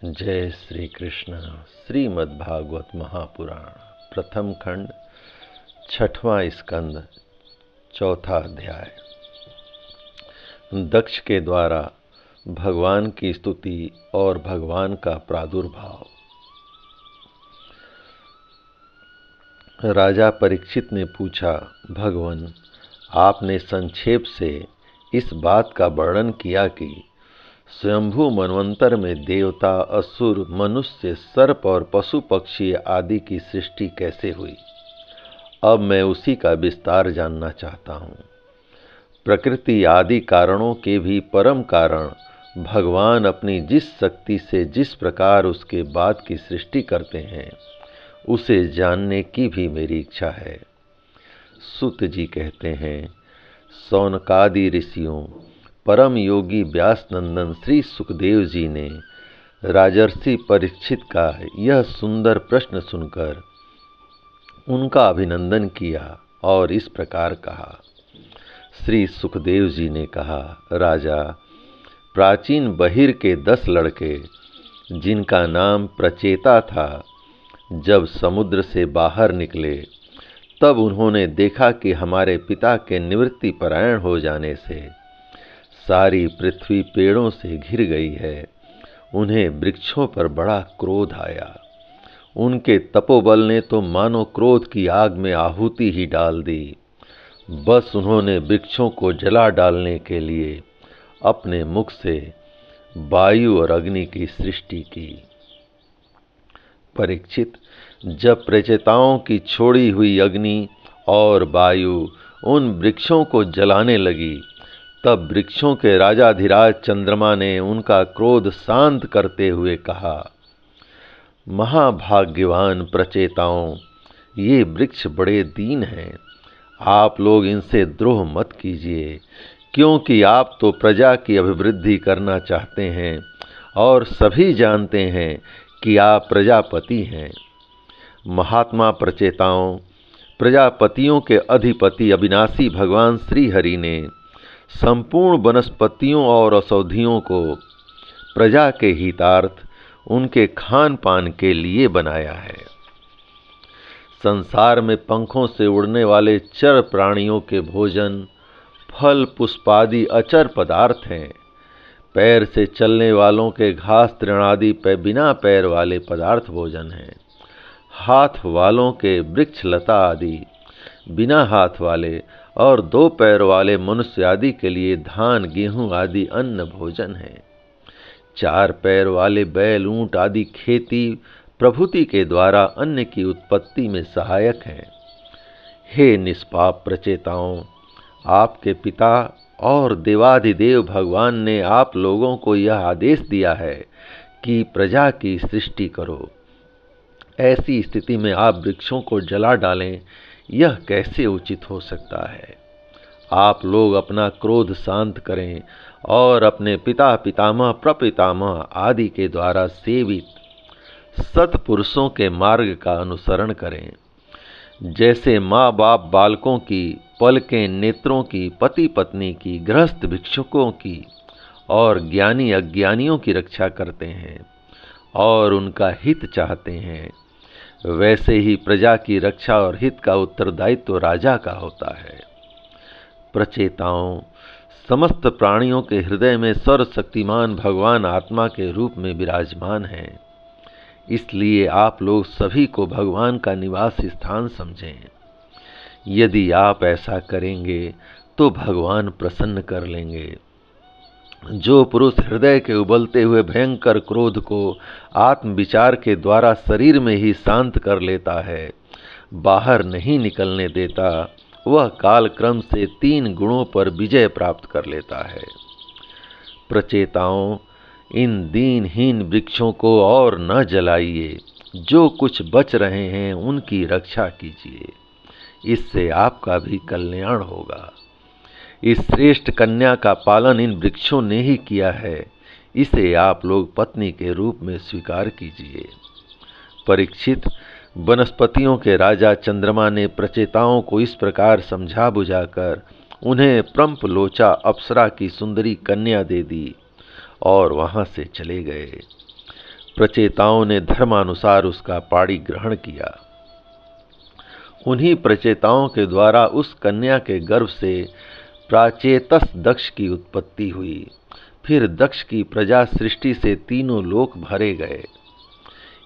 जय श्री कृष्ण। श्रीमद्भागवत महापुराण प्रथम खंड छठवां स्कंद चौथा अध्याय। दक्ष के द्वारा भगवान की स्तुति और भगवान का प्रादुर्भाव। राजा परीक्षित ने पूछा, भगवान, आपने संक्षेप से इस बात का वर्णन किया कि स्वयंभू मनवंतर में देवता, असुर, मनुष्य, सर्प और पशु पक्षी आदि की सृष्टि कैसे हुई। अब मैं उसी का विस्तार जानना चाहता हूँ। प्रकृति आदि कारणों के भी परम कारण भगवान अपनी जिस शक्ति से जिस प्रकार उसके बाद की सृष्टि करते हैं, उसे जानने की भी मेरी इच्छा है। सूत जी कहते हैं, सौनकादि ऋषियों, परम योगी व्यास नंदन श्री सुखदेव जी ने राजर्षि परीक्षित का यह सुंदर प्रश्न सुनकर उनका अभिनंदन किया और इस प्रकार कहा। श्री सुखदेव जी ने कहा, राजा, प्राचीन बहिर के 10 लड़के, जिनका नाम प्रचेता था, जब समुद्र से बाहर निकले तब उन्होंने देखा कि हमारे पिता के निवृत्ति परायण हो जाने से सारी पृथ्वी पेड़ों से घिर गई है। उन्हें वृक्षों पर बड़ा क्रोध आया। उनके तपोबल ने तो मानो क्रोध की आग में आहुति ही डाल दी। बस उन्होंने वृक्षों को जला डालने के लिए अपने मुख से वायु और अग्नि की सृष्टि की। परीक्षित, जब प्रचेताओं की छोड़ी हुई अग्नि और वायु उन वृक्षों को जलाने लगी, तब वृक्षों के राजाधिराज चंद्रमा ने उनका क्रोध शांत करते हुए कहा, महाभाग्यवान प्रचेताओं, ये वृक्ष बड़े दीन हैं। आप लोग इनसे द्रोह मत कीजिए, क्योंकि आप तो प्रजा की अभिवृद्धि करना चाहते हैं और सभी जानते हैं कि आप प्रजापति हैं। महात्मा प्रचेताओं, प्रजापतियों के अधिपति अविनाशी भगवान श्री हरि ने संपूर्ण वनस्पतियों और औषधियों को प्रजा के हितार्थ उनके खान पान के लिए बनाया है। संसार में पंखों से उड़ने वाले चर प्राणियों के भोजन फल पुष्पादि अचर पदार्थ हैं। पैर से चलने वालों के घास तृणादि बिना पैर वाले पदार्थ भोजन हैं। हाथ वालों के वृक्ष लता आदि बिना हाथ वाले और 2 पैर वाले मनुष्य आदि के लिए धान गेहूं आदि अन्न भोजन है। 4 पैर वाले बैल ऊंट आदि खेती प्रभुति के द्वारा अन्न की उत्पत्ति में सहायक हैं। हे निष्पाप प्रचेताओं, आपके पिता और देवाधिदेव भगवान ने आप लोगों को यह आदेश दिया है कि प्रजा की सृष्टि करो। ऐसी स्थिति में आप वृक्षों को जला डालें, यह कैसे उचित हो सकता है। आप लोग अपना क्रोध शांत करें और अपने पिता पितामह प्रपितामह आदि के द्वारा सेवित सत्पुरुषों के मार्ग का अनुसरण करें। जैसे माँ बाप बालकों की, पलकें नेत्रों की, पति पत्नी की, गृहस्थ भिक्षुकों की और ज्ञानी अज्ञानियों की रक्षा करते हैं और उनका हित चाहते हैं, वैसे ही प्रजा की रक्षा और हित का उत्तरदायित्व राजा का होता है। प्रचेताओं, समस्त प्राणियों के हृदय में सर्वशक्तिमान भगवान आत्मा के रूप में विराजमान हैं। इसलिए आप लोग सभी को भगवान का निवास स्थान समझें। यदि आप ऐसा करेंगे तो भगवान प्रसन्न कर लेंगे। जो पुरुष हृदय के उबलते हुए भयंकर क्रोध को आत्मविचार के द्वारा शरीर में ही शांत कर लेता है, बाहर नहीं निकलने देता, वह काल क्रम से 3 गुणों पर विजय प्राप्त कर लेता है। प्रचेताओं, इन दीनहीन वृक्षों को और न जलाइए। जो कुछ बच रहे हैं उनकी रक्षा कीजिए, इससे आपका भी कल्याण होगा। इस श्रेष्ठ कन्या का पालन इन वृक्षों ने ही किया है, इसे आप लोग पत्नी के रूप में स्वीकार कीजिए। परीक्षित, वनस्पतियों के राजा चंद्रमा ने प्रचेताओं को इस प्रकार समझा बुझाकर उन्हें प्रंप लोचा अप्सरा की सुंदरी कन्या दे दी और वहां से चले गए। प्रचेताओं ने धर्मानुसार उसका पाणी ग्रहण किया। उन्हीं प्रचेताओं के द्वारा उस कन्या के गर्भ से प्राचेतस दक्ष की उत्पत्ति हुई। फिर दक्ष की प्रजा सृष्टि से तीनों लोक भरे गए।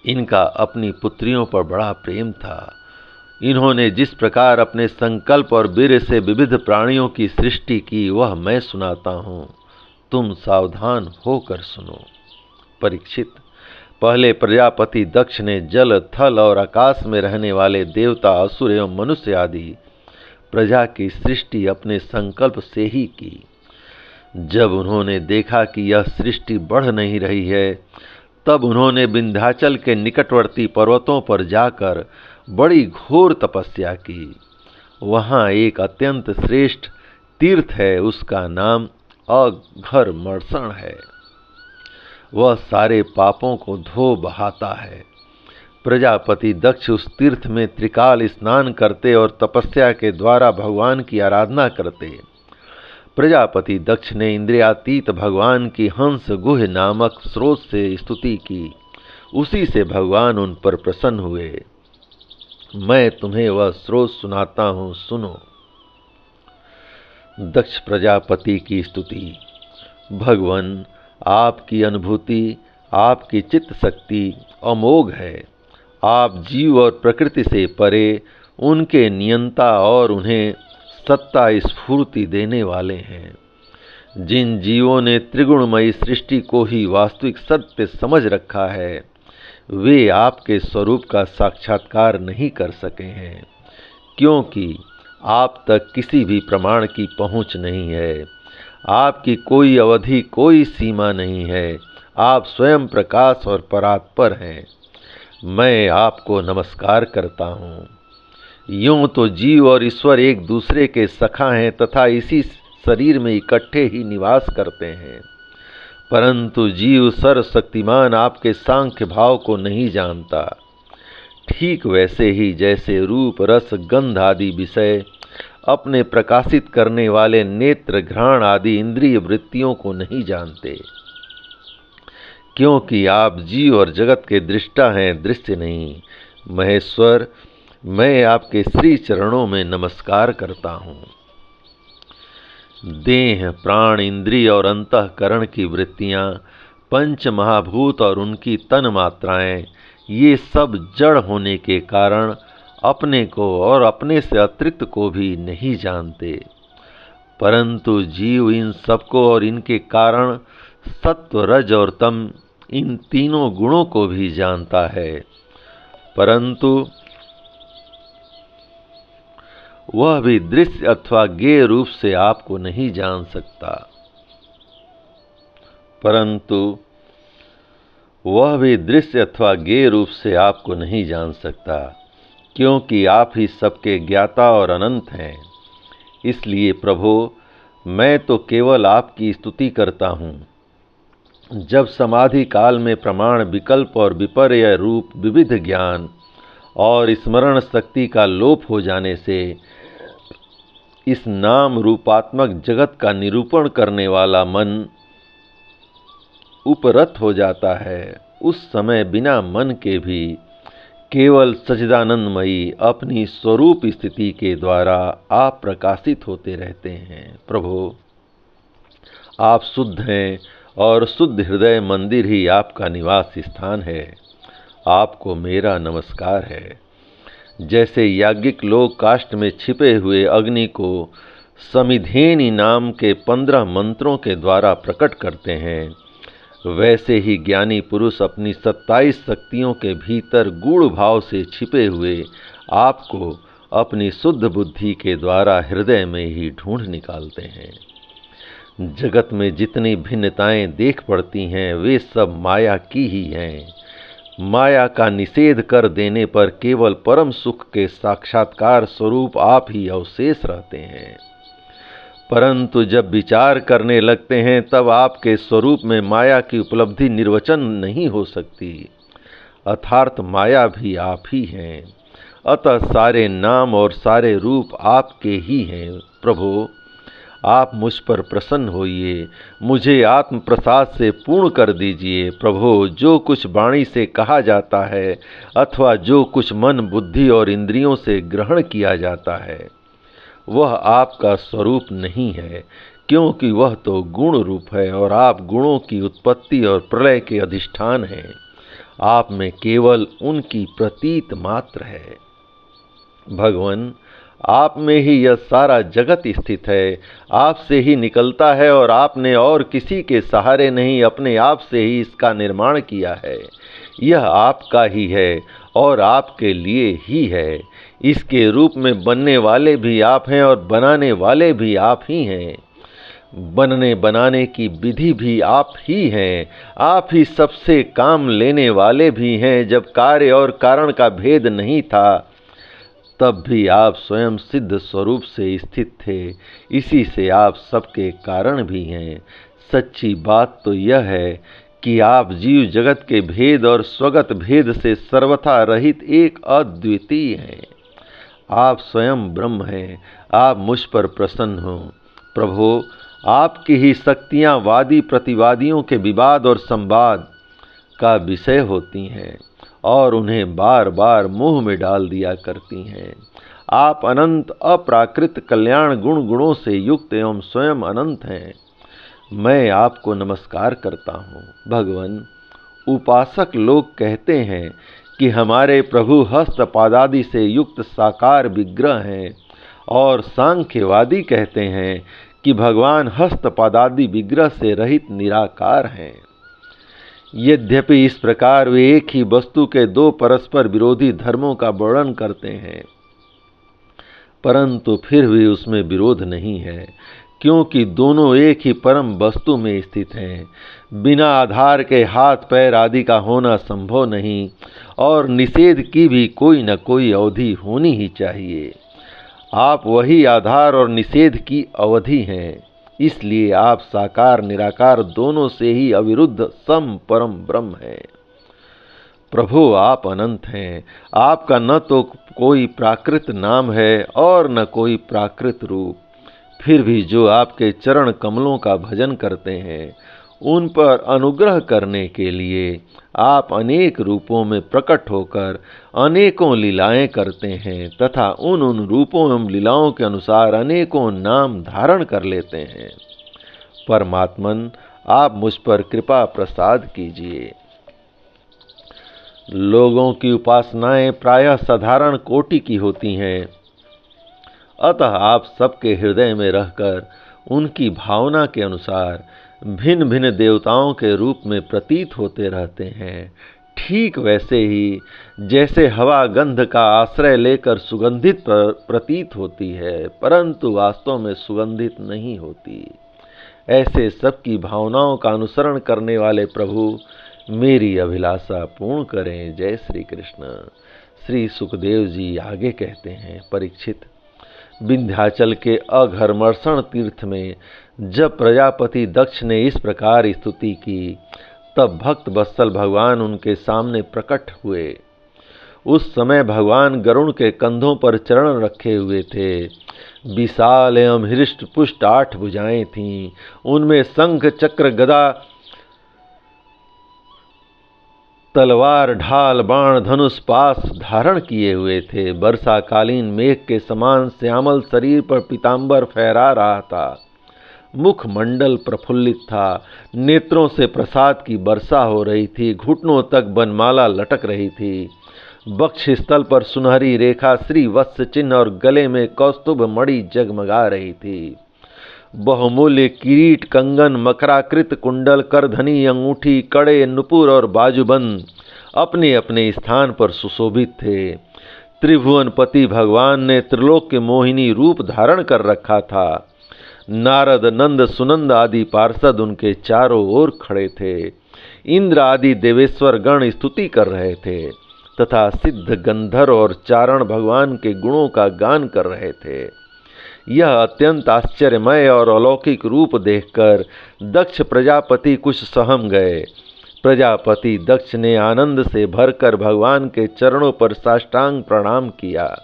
इनका अपनी पुत्रियों पर बड़ा प्रेम था। इन्होंने जिस प्रकार अपने संकल्प और वीर्य से विविध प्राणियों की सृष्टि की, वह मैं सुनाता हूँ, तुम सावधान होकर सुनो। परीक्षित, पहले प्रजापति दक्ष ने जल, थल और आकाश में रहने वाले देवता, असुर एवं मनुष्य आदि प्रजा की सृष्टि अपने संकल्प से ही की। जब उन्होंने देखा कि यह सृष्टि बढ़ नहीं रही है, तब उन्होंने विंध्याचल के निकटवर्ती पर्वतों पर जाकर बड़ी घोर तपस्या की। वहाँ एक अत्यंत श्रेष्ठ तीर्थ है, उसका नाम अघर्मणसण है। वह सारे पापों को धो बहाता है। प्रजापति दक्ष उस तीर्थ में त्रिकाल स्नान करते और तपस्या के द्वारा भगवान की आराधना करते। प्रजापति दक्ष ने इंद्रियातीत भगवान की हंस गुह नामक स्रोत से स्तुति की। उसी से भगवान उन पर प्रसन्न हुए। मैं तुम्हें वह स्रोत सुनाता हूँ, सुनो। दक्ष प्रजापति की स्तुति। भगवान, आपकी अनुभूति, आपकी चित्त शक्ति अमोघ है। आप जीव और प्रकृति से परे, उनके नियंता और उन्हें सत्ता स्फूर्ति देने वाले हैं। जिन जीवों ने त्रिगुणमयी सृष्टि को ही वास्तविक सत्य समझ रखा है, वे आपके स्वरूप का साक्षात्कार नहीं कर सके हैं, क्योंकि आप तक किसी भी प्रमाण की पहुँच नहीं है। आपकी कोई अवधि, कोई सीमा नहीं है। आप स्वयं प्रकाश और परात्पर हैं। मैं आपको नमस्कार करता हूँ। यूँ तो जीव और ईश्वर एक दूसरे के सखा हैं तथा इसी शरीर में इकट्ठे ही निवास करते हैं, परंतु जीव सर्वशक्तिमान आपके सांख्य भाव को नहीं जानता। ठीक वैसे ही जैसे रूप, रस, गंध आदि विषय अपने प्रकाशित करने वाले नेत्र, घ्राण आदि इंद्रिय वृत्तियों को नहीं जानते, क्योंकि आप जीव और जगत के दृष्टा हैं, दृश्य नहीं। महेश्वर, मैं आपके श्री चरणों में नमस्कार करता हूँ। देह, प्राण, इंद्रिय और अंतःकरण की वृत्तियाँ, पंच महाभूत और उनकी तन मात्राएं, ये सब जड़ होने के कारण अपने को और अपने से अतिरिक्त को भी नहीं जानते, परंतु जीव इन सबको और इनके कारण सत्व, रज और तम, इन तीनों गुणों को भी जानता है, परंतु वह भी दृश्य अथवा ज्ञेय रूप से आपको नहीं जान सकता। क्योंकि आप ही सबके ज्ञाता और अनंत हैं। इसलिए प्रभो, मैं तो केवल आपकी स्तुति करता हूँ। जब समाधि काल में प्रमाण, विकल्प और विपर्य रूप विविध ज्ञान और स्मरण शक्ति का लोप हो जाने से इस नाम रूपात्मक जगत का निरूपण करने वाला मन उपरत हो जाता है, उस समय बिना मन के भी केवल सच्चिदानंदमयी अपनी स्वरूप स्थिति के द्वारा आप प्रकाशित होते रहते हैं। प्रभो, आप शुद्ध हैं और शुद्ध हृदय मंदिर ही आपका निवास स्थान है। आपको मेरा नमस्कार है। जैसे याज्ञिक लोग काष्ठ में छिपे हुए अग्नि को समिधेनि नाम के 15 मंत्रों के द्वारा प्रकट करते हैं, वैसे ही ज्ञानी पुरुष अपनी 27 शक्तियों के भीतर गूढ़ भाव से छिपे हुए आपको अपनी शुद्ध बुद्धि के द्वारा हृदय में ही ढूंढ निकालते हैं। जगत में जितनी भिन्नताएं देख पड़ती हैं, वे सब माया की ही हैं। माया का निषेध कर देने पर केवल परम सुख के साक्षात्कार स्वरूप आप ही अवशेष रहते हैं, परंतु जब विचार करने लगते हैं तब आपके स्वरूप में माया की उपलब्धि निर्वचन नहीं हो सकती। अर्थात माया भी आप ही हैं, अतः सारे नाम और सारे रूप आपके ही हैं। प्रभो, आप मुझ पर प्रसन्न होइए, मुझे आत्म प्रसाद से पूर्ण कर दीजिए। प्रभो, जो कुछ वाणी से कहा जाता है अथवा जो कुछ मन, बुद्धि और इंद्रियों से ग्रहण किया जाता है, वह आपका स्वरूप नहीं है, क्योंकि वह तो गुण रूप है और आप गुणों की उत्पत्ति और प्रलय के अधिष्ठान हैं। आप में केवल उनकी प्रतीत मात्र है। भगवान, आप में ही यह सारा जगत स्थित है, आपसे ही निकलता है और आपने और किसी के सहारे नहीं, अपने आप से ही इसका निर्माण किया है। यह आपका ही है और आपके लिए ही है। इसके रूप में बनने वाले भी आप हैं और बनाने वाले भी आप ही हैं। बनने बनाने की विधि भी आप ही हैं। आप ही सबसे काम लेने वाले भी हैं। जब कार्य और कारण का भेद नहीं था, तब भी आप स्वयं सिद्ध स्वरूप से स्थित थे। इसी से आप सबके कारण भी हैं। सच्ची बात तो यह है कि आप जीव जगत के भेद और स्वगत भेद से सर्वथा रहित एक अद्वितीय हैं। आप स्वयं ब्रह्म हैं। आप मुझ पर प्रसन्न हो। प्रभो, आपकी ही शक्तियाँ वादी प्रतिवादियों के विवाद और संवाद का विषय होती हैं और उन्हें बार बार मोह में डाल दिया करती हैं। आप अनंत अप्राकृत कल्याण गुण गुणों से युक्त एवं स्वयं अनंत हैं। मैं आपको नमस्कार करता हूँ। भगवान, उपासक लोग कहते हैं कि हमारे प्रभु हस्त पादादि से युक्त साकार विग्रह हैं और सांख्यवादी कहते हैं कि भगवान हस्त पादादि विग्रह से रहित निराकार हैं। यद्यपि इस प्रकार वे एक ही वस्तु के दो परस्पर विरोधी धर्मों का वर्णन करते हैं, परंतु फिर भी उसमें विरोध नहीं है, क्योंकि दोनों एक ही परम वस्तु में स्थित हैं। बिना आधार के हाथ पैर आदि का होना संभव नहीं और निषेध की भी कोई न कोई अवधि होनी ही चाहिए। आप वही आधार और निषेध की अवधि हैं। इसलिए आप साकार निराकार दोनों से ही अविरुद्ध सम परम ब्रह्म हैं। प्रभु, आप अनंत हैं। आपका न तो कोई प्राकृत नाम है और न कोई प्राकृत रूप। फिर भी जो आपके चरण कमलों का भजन करते हैं, उन पर अनुग्रह करने के लिए आप अनेक रूपों में प्रकट होकर अनेकों लीलाएं करते हैं तथा उन रूपों एवं लीलाओं के अनुसार अनेकों नाम धारण कर लेते हैं। परमात्मन, आप मुझ पर कृपा प्रसाद कीजिए। लोगों की उपासनाएं प्रायः साधारण कोटि की होती हैं, अतः आप सबके हृदय में रहकर उनकी भावना के अनुसार भिन्न भिन्न देवताओं के रूप में प्रतीत होते रहते हैं। ठीक वैसे ही जैसे हवा गंध का आश्रय लेकर सुगंधित प्रतीत होती है, परंतु वास्तव में सुगंधित नहीं होती, ऐसे सबकी भावनाओं का अनुसरण करने वाले प्रभु मेरी अभिलाषा पूर्ण करें। जय श्री कृष्ण। श्री सुखदेव जी आगे कहते हैं, परीक्षित, विंध्याचल के अघर्मर्षण तीर्थ में जब प्रजापति दक्ष ने इस प्रकार स्तुति की, तब भक्त वत्सल भगवान उनके सामने प्रकट हुए। उस समय भगवान गरुण के कंधों पर चरण रखे हुए थे। विशाल एवं हृष्ट पुष्ट 8 भुजाएं थीं। उनमें शंख चक्र गदा तलवार ढाल बाण धनुष पास धारण किए हुए थे। वर्षाकालीन मेघ के समान श्यामल शरीर पर पीतांबर फहरा रहा था। मुखमंडल प्रफुल्लित था। नेत्रों से प्रसाद की वर्षा हो रही थी। घुटनों तक बनमाला लटक रही थी। वक्ष स्थल पर सुनहरी रेखा श्री वत्स चिन्ह और गले में कौस्तुभ मणि जगमगा रही थी। बहुमूल्य किरीट, कंगन, मकराकृत कुंडल, करधनी, अंगूठी, कड़े, नुपुर और बाजूबंद अपने अपने स्थान पर सुशोभित थे। त्रिभुवनपति भगवान ने त्रिलोक के मोहिनी रूप धारण कर रखा था। नारद, नंद, सुनंद आदि पार्षद उनके चारों ओर खड़े थे। इंद्र आदि देवेश्वर गण स्तुति कर रहे थे तथा सिद्ध गंधर्व और चारण भगवान के गुणों का गान कर रहे थे। यह अत्यंत आश्चर्यमय और अलौकिक रूप देखकर दक्ष प्रजापति कुछ सहम गए। प्रजापति दक्ष ने आनंद से भरकर भगवान के चरणों पर साष्टांग प्रणाम किया।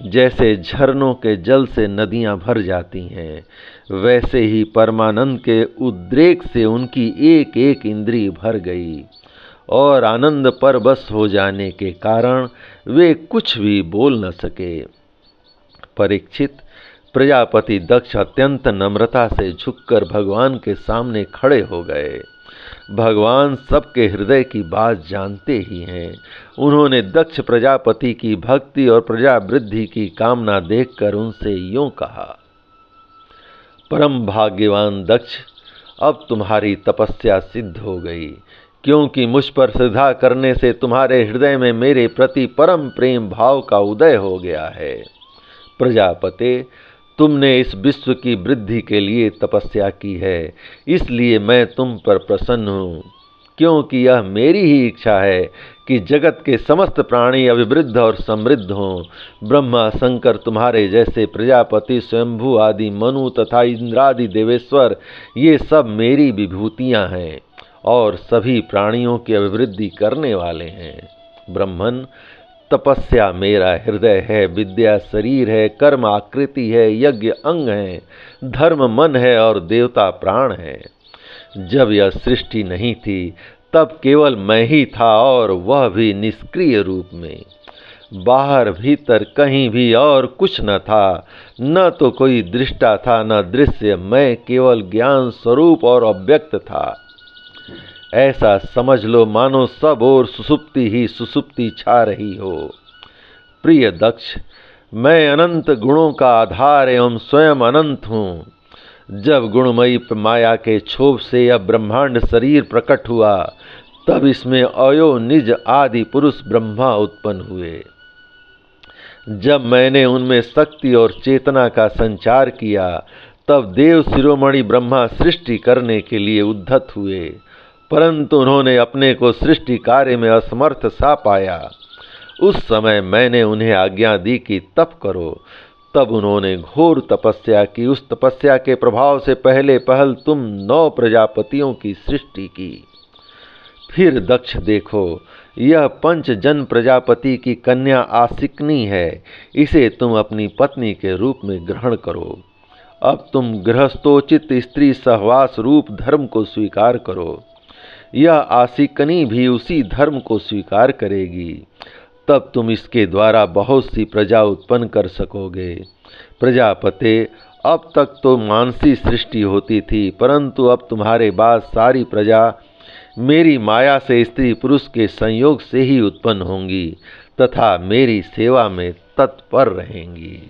जैसे झरनों के जल से नदियां भर जाती हैं, वैसे ही परमानंद के उद्रेक से उनकी एक एक इंद्रिय भर गई और आनंद पर बस हो जाने के कारण वे कुछ भी बोल न सके। परीक्षित, प्रजापति दक्ष अत्यंत नम्रता से झुककर भगवान के सामने खड़े हो गए। भगवान सबके हृदय की बात जानते ही हैं। उन्होंने दक्ष प्रजापति की भक्ति और प्रजा वृद्धि की कामना देखकर उनसे यूं कहा, परम भाग्यवान दक्ष, अब तुम्हारी तपस्या सिद्ध हो गई, क्योंकि मुझ पर श्रद्धा करने से तुम्हारे हृदय में मेरे प्रति परम प्रेम भाव का उदय हो गया है। प्रजापते, तुमने इस विश्व की वृद्धि के लिए तपस्या की है, इसलिए मैं तुम पर प्रसन्न हूँ, क्योंकि यह मेरी ही इच्छा है कि जगत के समस्त प्राणी अभिवृद्ध और समृद्ध हों। ब्रह्मा, शंकर, तुम्हारे जैसे प्रजापति, स्वयंभू आदि मनु तथा इंद्रादि देवेश्वर, ये सब मेरी विभूतियाँ हैं और सभी प्राणियों की अभिवृद्धि करने वाले हैं। ब्रह्मन, तपस्या मेरा हृदय है, विद्या शरीर है, कर्म आकृति है, यज्ञ अंग है, धर्म मन है और देवता प्राण है। जब यह सृष्टि नहीं थी तब केवल मैं ही था और वह भी निष्क्रिय रूप में। बाहर भीतर कहीं भी और कुछ न था, न तो कोई दृष्टा था न दृश्य। मैं केवल ज्ञान स्वरूप और अव्यक्त था। ऐसा समझ लो मानो सब और सुसुप्ति ही सुसुप्ति छा रही हो। प्रिय दक्ष, मैं अनंत गुणों का आधार एवं स्वयं अनंत हूँ। जब गुणमयी माया के क्षोभ से यह ब्रह्मांड शरीर प्रकट हुआ, तब इसमें अयो निज आदि पुरुष ब्रह्मा उत्पन्न हुए। जब मैंने उनमें शक्ति और चेतना का संचार किया, तब देव शिरोमणि ब्रह्मा सृष्टि करने के लिए उद्धत हुए, परंतु उन्होंने अपने को सृष्टि कार्य में असमर्थ सा पाया। उस समय मैंने उन्हें आज्ञा दी कि तप करो। तब उन्होंने घोर तपस्या की। उस तपस्या के प्रभाव से पहले पहल तुम 9 प्रजापतियों की सृष्टि की। फिर दक्ष देखो, यह पंचजन प्रजापति की कन्या आसिकनी है, इसे तुम अपनी पत्नी के रूप में ग्रहण करो। अब तुम गृहस्थोचित स्त्री सहवास रूप धर्म को स्वीकार करो। यह आसिकनी भी उसी धर्म को स्वीकार करेगी, तब तुम इसके द्वारा बहुत सी प्रजा उत्पन्न कर सकोगे। प्रजापते, अब तक तो मानसी सृष्टि होती थी, परंतु अब तुम्हारे बाद सारी प्रजा मेरी माया से स्त्री पुरुष के संयोग से ही उत्पन्न होंगी तथा मेरी सेवा में तत्पर रहेंगी।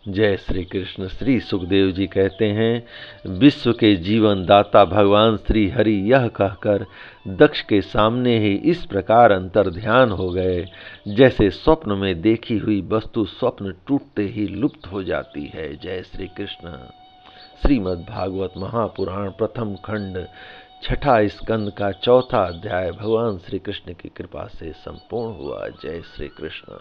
जय श्री कृष्ण। श्री सुखदेव जी कहते हैं, विश्व के जीवन दाता भगवान श्री हरि यह कहकर दक्ष के सामने ही इस प्रकार अंतर ध्यान हो गए, जैसे स्वप्न में देखी हुई वस्तु स्वप्न टूटते ही लुप्त हो जाती है। जय श्री कृष्ण। श्रीमद् भागवत महापुराण प्रथम खंड 6ठा स्कंद का 4था अध्याय भगवान श्री कृष्ण की कृपा से संपूर्ण हुआ। जय श्री कृष्ण।